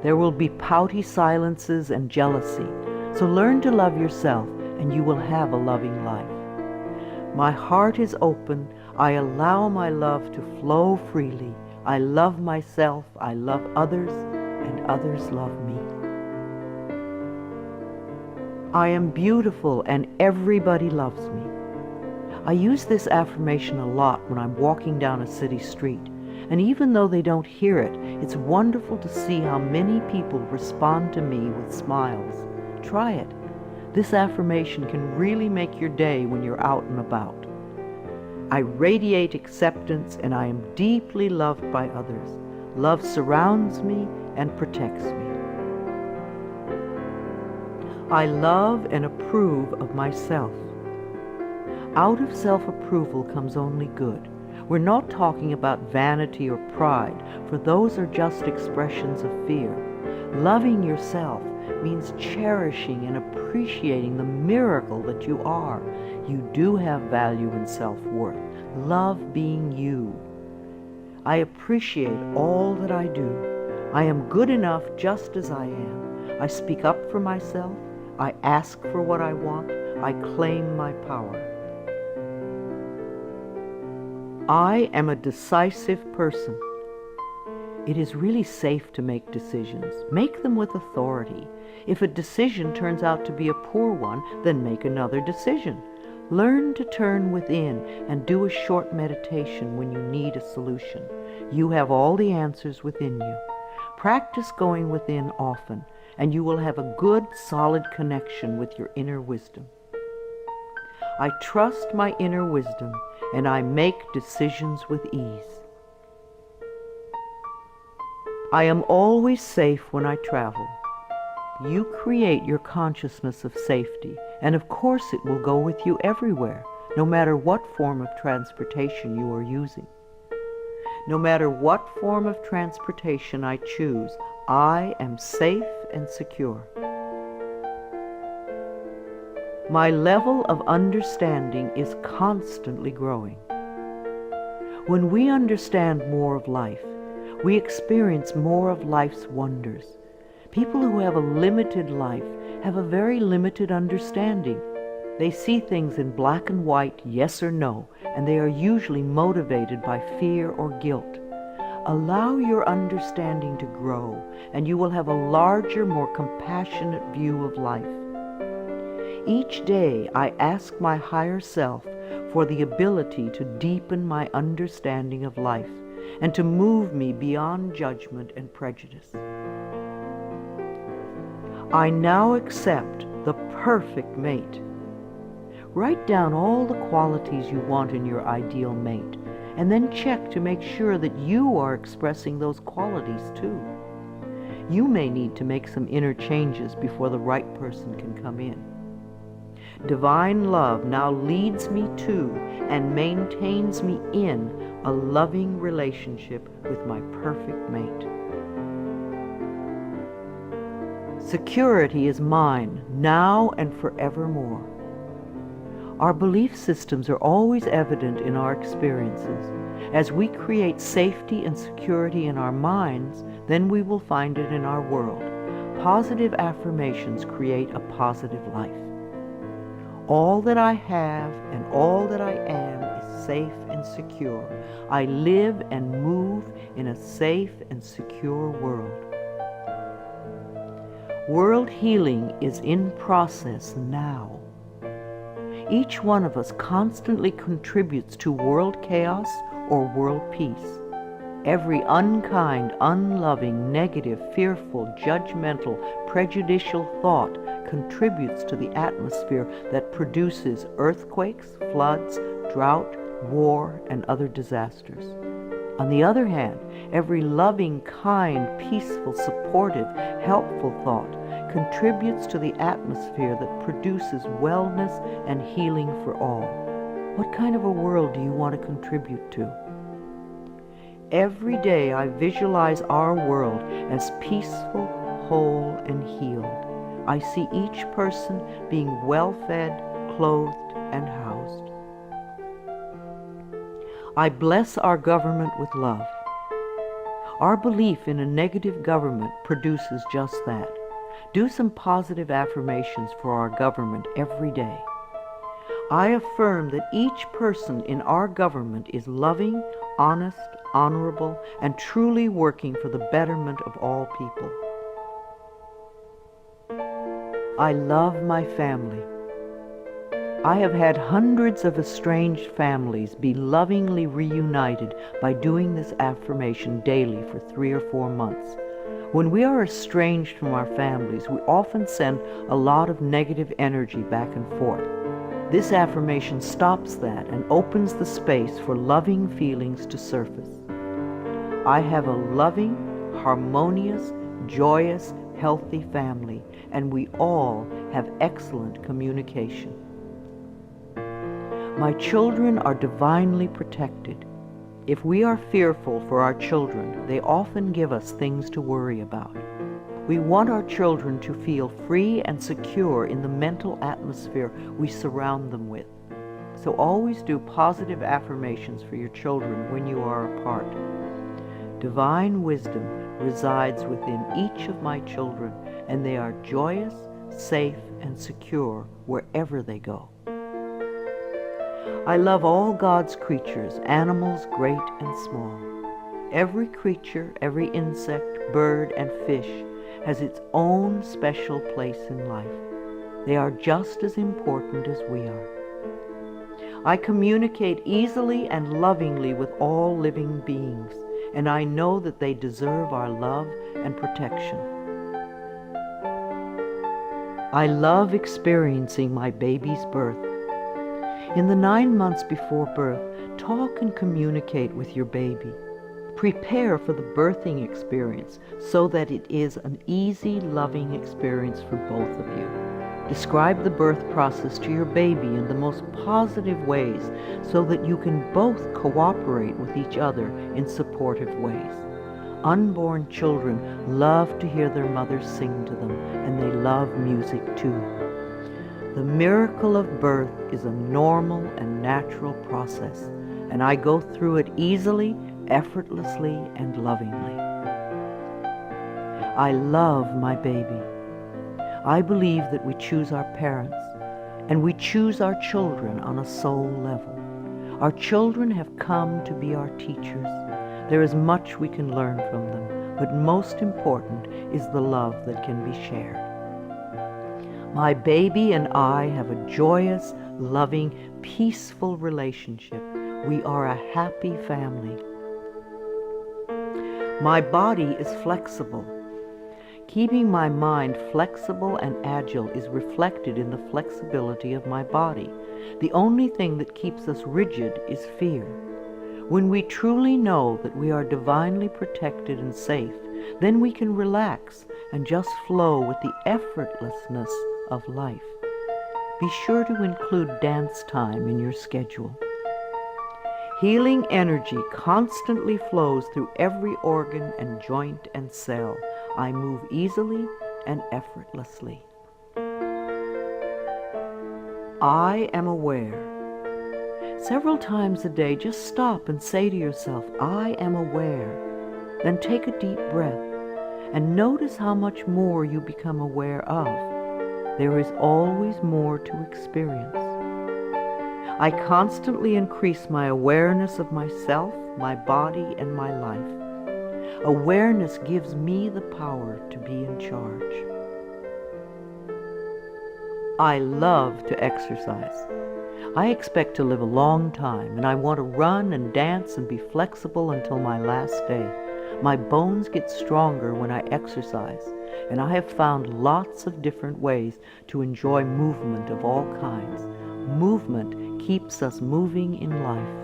There will be pouty silences and jealousy, so learn to love yourself and you will have a loving life. My heart is open. I allow my love to flow freely. I love myself, I love others, and others love me. I am beautiful and everybody loves me. I use this affirmation a lot when I'm walking down a city street, and even though they don't hear it, it's wonderful to see how many people respond to me with smiles. Try it. This affirmation can really make your day when you're out and about. I radiate acceptance and I am deeply loved by others. Love surrounds me and protects me. I love and approve of myself. Out of self-approval comes only good. We're not talking about vanity or pride, for those are just expressions of fear. Loving yourself means cherishing and appreciating the miracle that you are. You do have value and self-worth. Love being you. I appreciate all that I do. I am good enough just as I am. I speak up for myself. I ask for what I want. I claim my power. I am a decisive person. It is really safe to make decisions. Make them with authority. If a decision turns out to be a poor one, then make another decision. Learn to turn within and do a short meditation when you need a solution. You have all the answers within you. Practice going within often, and you will have a good, solid connection with your inner wisdom. I trust my inner wisdom, and I make decisions with ease. I am always safe when I travel. You create your consciousness of safety, and of course it will go with you everywhere, no matter what form of transportation you are using. No matter what form of transportation I choose, I am safe and secure. My level of understanding is constantly growing. When we understand more of life, we experience more of life's wonders. People who have a limited life have a very limited understanding. They see things in black and white, yes or no, and they are usually motivated by fear or guilt. Allow your understanding to grow, and you will have a larger, more compassionate view of life. Each day I ask my higher self for the ability to deepen my understanding of life and to move me beyond judgment and prejudice. I now accept the perfect mate. Write down all the qualities you want in your ideal mate, and then check to make sure that you are expressing those qualities too. You may need to make some inner changes before the right person can come in. Divine love now leads me to and maintains me in a loving relationship with my perfect mate. Security is mine, now and forevermore. Our belief systems are always evident in our experiences. As we create safety and security in our minds, then we will find it in our world. Positive affirmations create a positive life. All that I have and all that I am is safe and secure. I live and move in a safe and secure world. World healing is in process now. Each one of us constantly contributes to world chaos or world peace. Every unkind, unloving, negative, fearful, judgmental, prejudicial thought contributes to the atmosphere that produces earthquakes, floods, drought, war, and other disasters. On the other hand, every loving, kind, peaceful, supportive, helpful thought contributes to the atmosphere that produces wellness and healing for all. What kind of a world do you want to contribute to? Every day I visualize our world as peaceful, whole, and healed. I see each person being well-fed, clothed, and housed. I bless our government with love. Our belief in a negative government produces just that. Do some positive affirmations for our government every day. I affirm that each person in our government is loving, honest, honorable, and truly working for the betterment of all people. I love my family. I have had hundreds of estranged families be lovingly reunited by doing this affirmation daily for 3 or 4 months. When we are estranged from our families, we often send a lot of negative energy back and forth. This affirmation stops that and opens the space for loving feelings to surface. I have a loving, harmonious, joyous, healthy family, and we all have excellent communication. My children are divinely protected. If we are fearful for our children, they often give us things to worry about. We want our children to feel free and secure in the mental atmosphere we surround them with. So always do positive affirmations for your children when you are apart. Divine wisdom resides within each of my children, and they are joyous, safe, and secure wherever they go. I love all God's creatures, animals great and small. Every creature, every insect, bird, and fish has its own special place in life. They are just as important as we are. I communicate easily and lovingly with all living beings, and I know that they deserve our love and protection. I love experiencing my baby's birth. In the 9 months before birth, talk and communicate with your baby. Prepare for the birthing experience so that it is an easy, loving experience for both of you. Describe the birth process to your baby in the most positive ways so that you can both cooperate with each other in supportive ways. Unborn children love to hear their mothers sing to them, and they love music too. The miracle of birth is a normal and natural process, and I go through it easily, effortlessly, and lovingly. I love my baby. I believe that we choose our parents, and we choose our children on a soul level. Our children have come to be our teachers. There is much we can learn from them, but most important is the love that can be shared. My baby and I have a joyous, loving, peaceful relationship. We are a happy family. My body is flexible. Keeping my mind flexible and agile is reflected in the flexibility of my body. The only thing that keeps us rigid is fear. When we truly know that we are divinely protected and safe, then we can relax and just flow with the effortlessness of life. Be sure to include dance time in your schedule. Healing energy constantly flows through every organ and joint and cell. I move easily and effortlessly. I am aware. Several times a day, just stop and say to yourself, I am aware. Then take a deep breath and notice how much more you become aware of. There is always more to experience. I constantly increase my awareness of myself, my body, and my life. Awareness gives me the power to be in charge. I love to exercise. I expect to live a long time, and I want to run and dance and be flexible until my last day. My bones get stronger when I exercise, and I have found lots of different ways to enjoy movement of all kinds. Movement keeps us moving in life.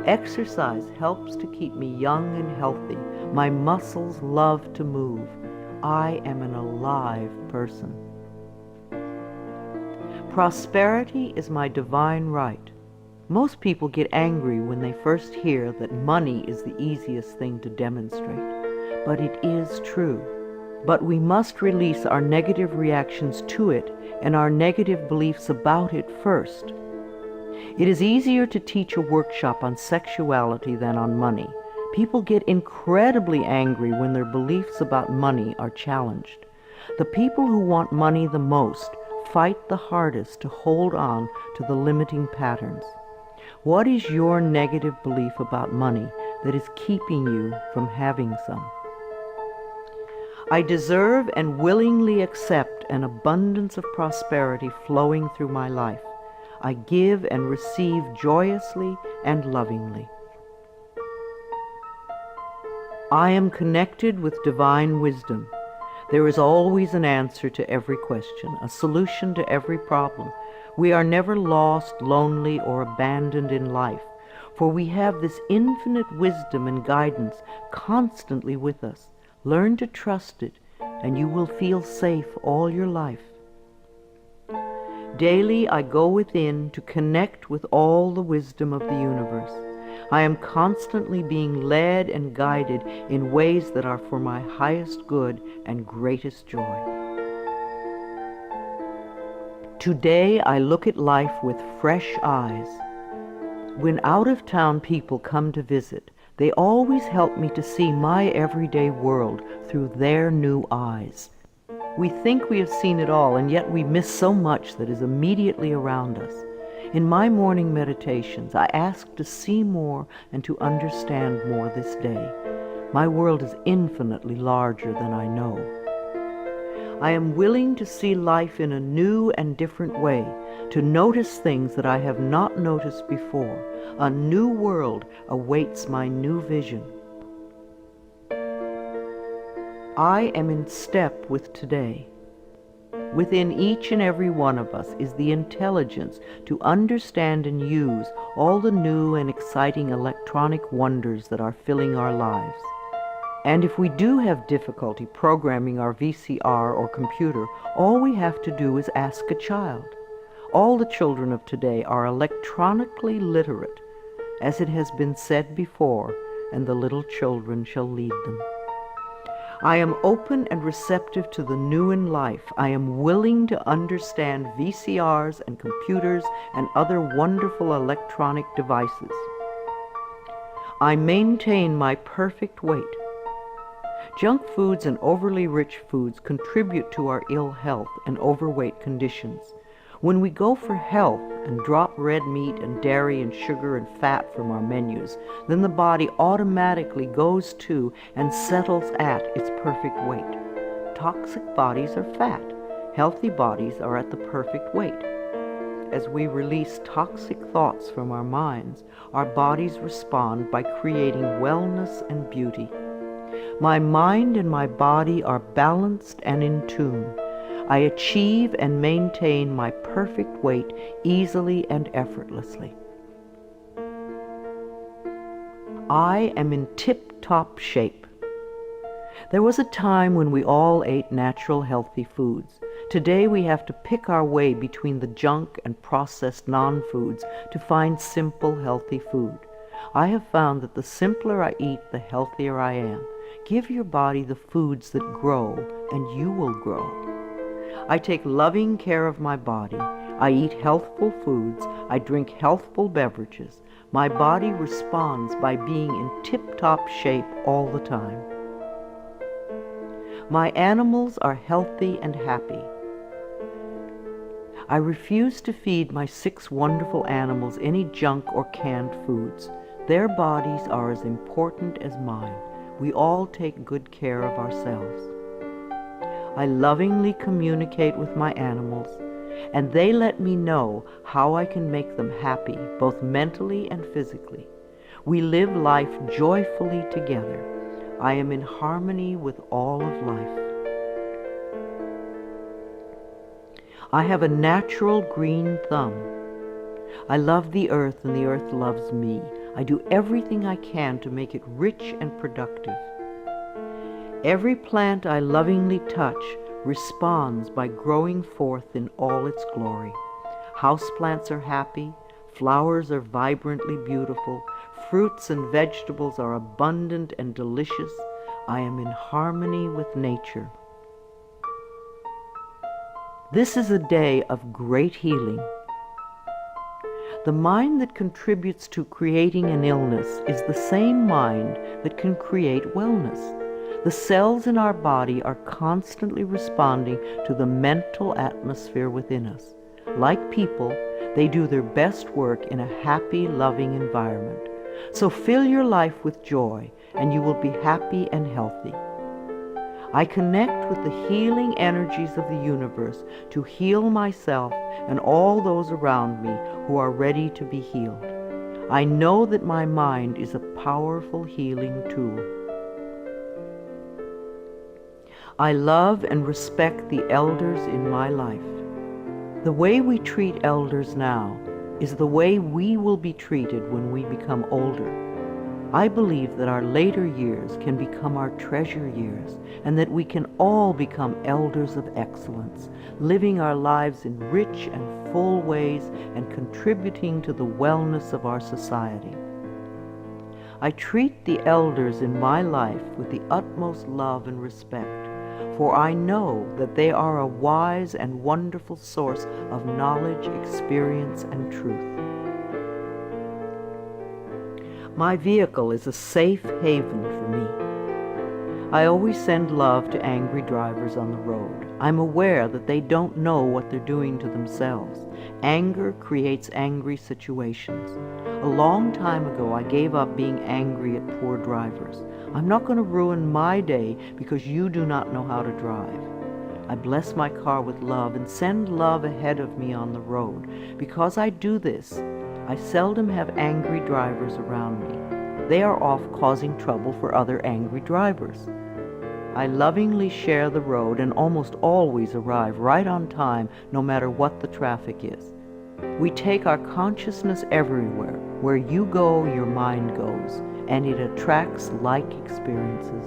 Exercise helps to keep me young and healthy. My muscles love to move. I am an alive person. Prosperity is my divine right. Most people get angry when they first hear that money is the easiest thing to demonstrate, but it is true. But we must release our negative reactions to it and our negative beliefs about it first. It is easier to teach a workshop on sexuality than on money. People get incredibly angry when their beliefs about money are challenged. The people who want money the most fight the hardest to hold on to the limiting patterns. What is your negative belief about money that is keeping you from having some? I deserve and willingly accept an abundance of prosperity flowing through my life. I give and receive joyously and lovingly. I am connected with divine wisdom. There is always an answer to every question, a solution to every problem. We are never lost, lonely, or abandoned in life, for we have this infinite wisdom and guidance constantly with us. Learn to trust it, and you will feel safe all your life. Daily I go within to connect with all the wisdom of the universe. I am constantly being led and guided in ways that are for my highest good and greatest joy. Today I look at life with fresh eyes. When out-of-town people come to visit, they always help me to see my everyday world through their new eyes. We think we have seen it all, and yet we miss so much that is immediately around us. In my morning meditations, I ask to see more and to understand more this day. My world is infinitely larger than I know. I am willing to see life in a new and different way, to notice things that I have not noticed before. A new world awaits my new vision. I am in step with today. Within each and every one of us is the intelligence to understand and use all the new and exciting electronic wonders that are filling our lives. And if we do have difficulty programming our VCR or computer, all we have to do is ask a child. All the children of today are electronically literate, as it has been said before, and the little children shall lead them. I am open and receptive to the new in life. I am willing to understand VCRs and computers and other wonderful electronic devices. I maintain my perfect weight. Junk foods and overly rich foods contribute to our ill health and overweight conditions. When we go for health and drop red meat and dairy and sugar and fat from our menus, then the body automatically goes to and settles at its perfect weight. Toxic bodies are fat. Healthy bodies are at the perfect weight. As we release toxic thoughts from our minds, our bodies respond by creating wellness and beauty. My mind and my body are balanced and in tune. I achieve and maintain my perfect weight easily and effortlessly. I am in tip-top shape. There was a time when we all ate natural, healthy foods. Today we have to pick our way between the junk and processed non-foods to find simple, healthy food. I have found that the simpler I eat, the healthier I am. Give your body the foods that grow, and you will grow. I take loving care of my body. I eat healthful foods. I drink healthful beverages. My body responds by being in tip-top shape all the time. My animals are healthy and happy. I refuse to feed my 6 wonderful animals any junk or canned foods. Their bodies are as important as mine. We all take good care of ourselves. I lovingly communicate with my animals, and they let me know how I can make them happy, both mentally and physically. We live life joyfully together. I am in harmony with all of life. I have a natural green thumb. I love the earth, and the earth loves me. I do everything I can to make it rich and productive. Every plant I lovingly touch responds by growing forth in all its glory. Houseplants are happy, flowers are vibrantly beautiful, fruits and vegetables are abundant and delicious. I am in harmony with nature. This is a day of great healing. The mind that contributes to creating an illness is the same mind that can create wellness. The cells in our body are constantly responding to the mental atmosphere within us. Like people, they do their best work in a happy, loving environment. So fill your life with joy, and you will be happy and healthy. I connect with the healing energies of the universe to heal myself and all those around me who are ready to be healed. I know that my mind is a powerful healing tool. I love and respect the elders in my life. The way we treat elders now is the way we will be treated when we become older. I believe that our later years can become our treasure years, and that we can all become elders of excellence, living our lives in rich and full ways and contributing to the wellness of our society. I treat the elders in my life with the utmost love and respect, for I know that they are a wise and wonderful source of knowledge, experience, and truth. My vehicle is a safe haven for me. I always send love to angry drivers on the road. I'm aware that they don't know what they're doing to themselves. Anger creates angry situations. A long time ago, I gave up being angry at poor drivers. I'm not going to ruin my day because you do not know how to drive. I bless my car with love and send love ahead of me on the road. Because I do this, I seldom have angry drivers around me. They are off causing trouble for other angry drivers. I lovingly share the road and almost always arrive right on time, no matter what the traffic is. We take our consciousness everywhere. Where you go, your mind goes, and it attracts like experiences.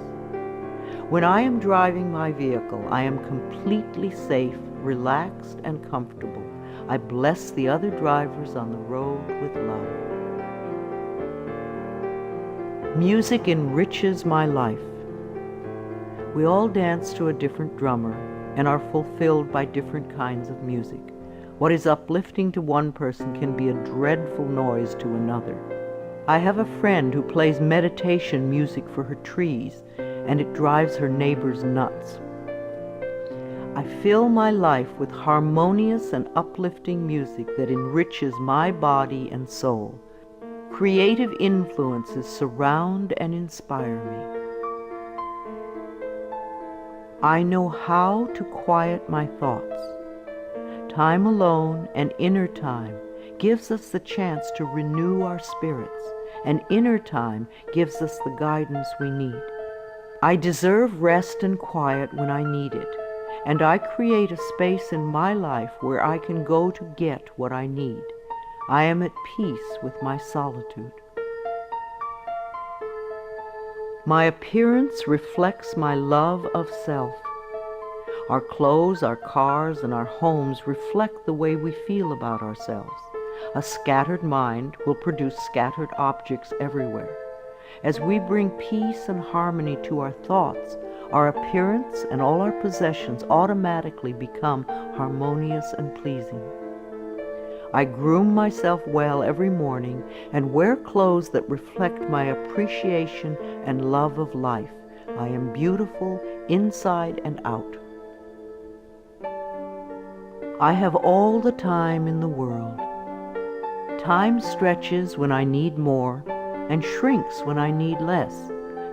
When I am driving my vehicle, I am completely safe, relaxed, and comfortable. I bless the other drivers on the road with love. Music enriches my life. We all dance to a different drummer and are fulfilled by different kinds of music. What is uplifting to one person can be a dreadful noise to another. I have a friend who plays meditation music for her trees, and it drives her neighbors nuts. I fill my life with harmonious and uplifting music that enriches my body and soul. Creative influences surround and inspire me. I know how to quiet my thoughts. Time alone and inner time gives us the chance to renew our spirits, and inner time gives us the guidance we need. I deserve rest and quiet when I need it, and I create a space in my life where I can go to get what I need. I am at peace with my solitude. My appearance reflects my love of self. Our clothes, our cars, and our homes reflect the way we feel about ourselves. A scattered mind will produce scattered objects everywhere. As we bring peace and harmony to our thoughts, our appearance and all our possessions automatically become harmonious and pleasing. I groom myself well every morning and wear clothes that reflect my appreciation and love of life. I am beautiful inside and out. I have all the time in the world. Time stretches when I need more and shrinks when I need less.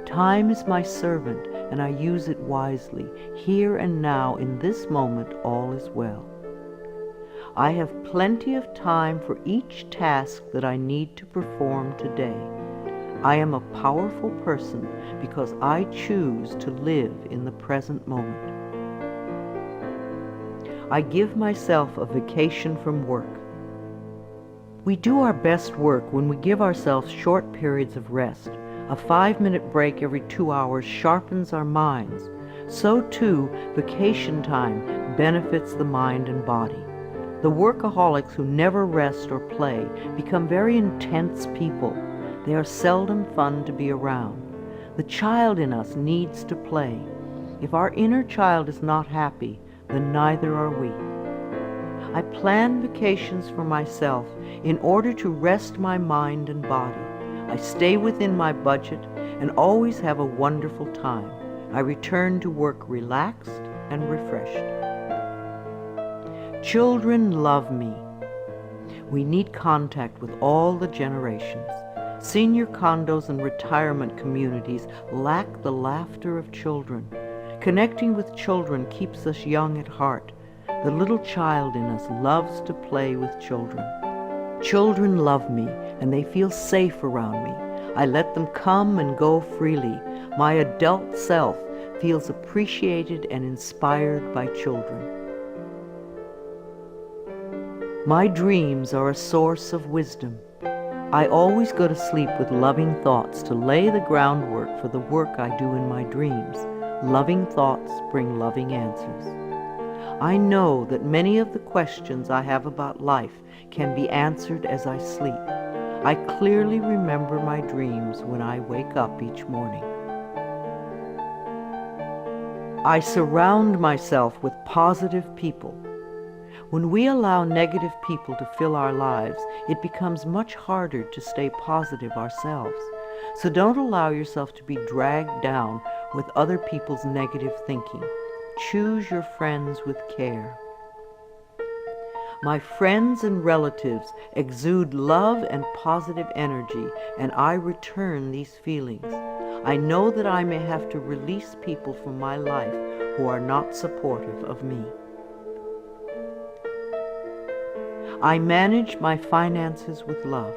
Time is my servant, and I use it wisely. Here and now, in this moment, all is well. I have plenty of time for each task that I need to perform today. I am a powerful person because I choose to live in the present moment. I give myself a vacation from work. We do our best work when we give ourselves short periods of rest. A 5-minute break every 2 hours sharpens our minds. So too, vacation time benefits the mind and body. The workaholics who never rest or play become very intense people. They are seldom fun to be around. The child in us needs to play. If our inner child is not happy, then neither are we. I plan vacations for myself in order to rest my mind and body. I stay within my budget and always have a wonderful time. I return to work relaxed and refreshed. Children love me. We need contact with all the generations. Senior condos and retirement communities lack the laughter of children. Connecting with children keeps us young at heart. The little child in us loves to play with children. Children love me, and they feel safe around me. I let them come and go freely. My adult self feels appreciated and inspired by children. My dreams are a source of wisdom. I always go to sleep with loving thoughts to lay the groundwork for the work I do in my dreams. Loving thoughts bring loving answers. I know that many of the questions I have about life can be answered as I sleep. I clearly remember my dreams when I wake up each morning. I surround myself with positive people. When we allow negative people to fill our lives, it becomes much harder to stay positive ourselves. So don't allow yourself to be dragged down with other people's negative thinking. Choose your friends with care. My friends and relatives exude love and positive energy, and I return these feelings. I know that I may have to release people from my life who are not supportive of me. I manage my finances with love.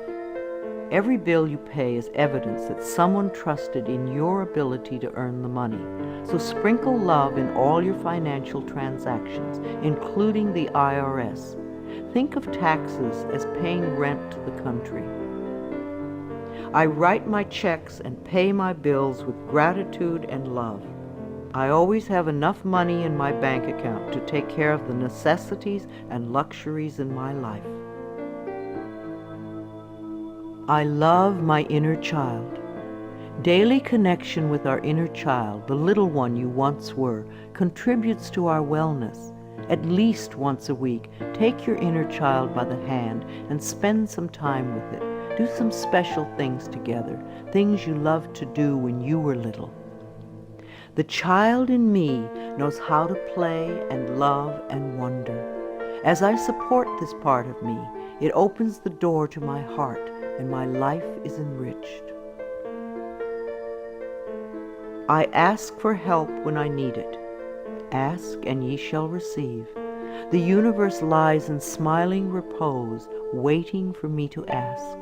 Every bill you pay is evidence that someone trusted in your ability to earn the money. So sprinkle love in all your financial transactions, including the IRS. Think of taxes as paying rent to the country. I write my checks and pay my bills with gratitude and love. I always have enough money in my bank account to take care of the necessities and luxuries in my life. I love my inner child. Daily connection with our inner child, the little one you once were, contributes to our wellness. At least once a week, take your inner child by the hand and spend some time with it. Do some special things together, things you loved to do when you were little. The child in me knows how to play and love and wonder. As I support this part of me, it opens the door to my heart, and my life is enriched. I ask for help when I need it. Ask, and ye shall receive. The universe lies in smiling repose, waiting for me to ask.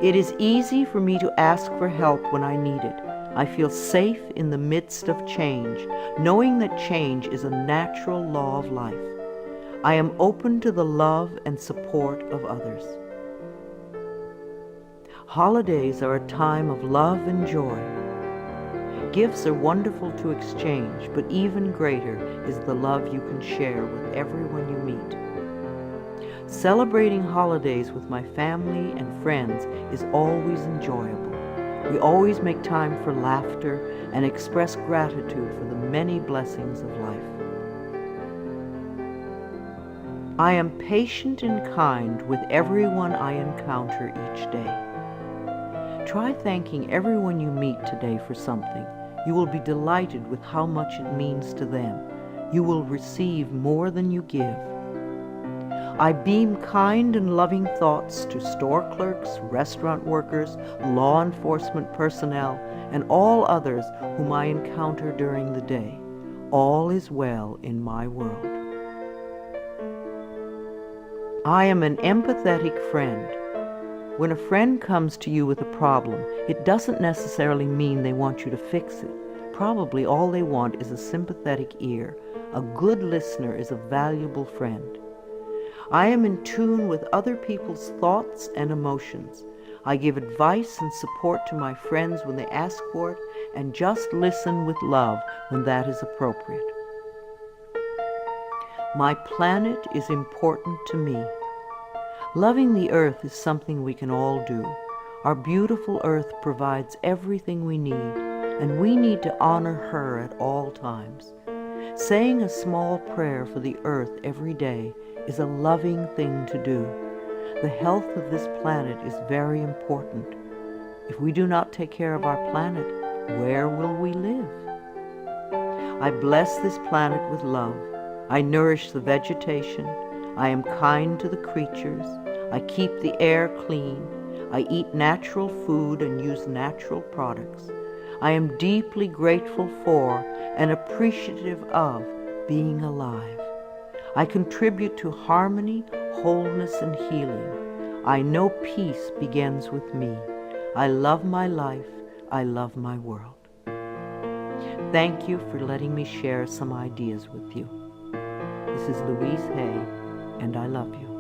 It is easy for me to ask for help when I need it. I feel safe in the midst of change, knowing that change is a natural law of life. I am open to the love and support of others. Holidays are a time of love and joy. Gifts are wonderful to exchange, but even greater is the love you can share with everyone you meet. Celebrating holidays with my family and friends is always enjoyable. We always make time for laughter and express gratitude for the many blessings of life. I am patient and kind with everyone I encounter each day. Try thanking everyone you meet today for something. You will be delighted with how much it means to them. You will receive more than you give. I beam kind and loving thoughts to store clerks, restaurant workers, law enforcement personnel, and all others whom I encounter during the day. All is well in my world. I am an empathetic friend. When a friend comes to you with a problem, it doesn't necessarily mean they want you to fix it. Probably all they want is a sympathetic ear. A good listener is a valuable friend. I am in tune with other people's thoughts and emotions. I give advice and support to my friends when they ask for it, and just listen with love when that is appropriate. My planet is important to me. Loving the earth is something we can all do. Our beautiful earth provides everything we need, and we need to honor her at all times. Saying a small prayer for the earth every day is a loving thing to do. The health of this planet is very important. If we do not take care of our planet, where will we live? I bless this planet with love. I nourish the vegetation. I am kind to the creatures. I keep the air clean. I eat natural food and use natural products. I am deeply grateful for and appreciative of being alive. I contribute to harmony, wholeness, and healing. I know peace begins with me. I love my life. I love my world. Thank you for letting me share some ideas with you. This is Louise Hay, and I love you.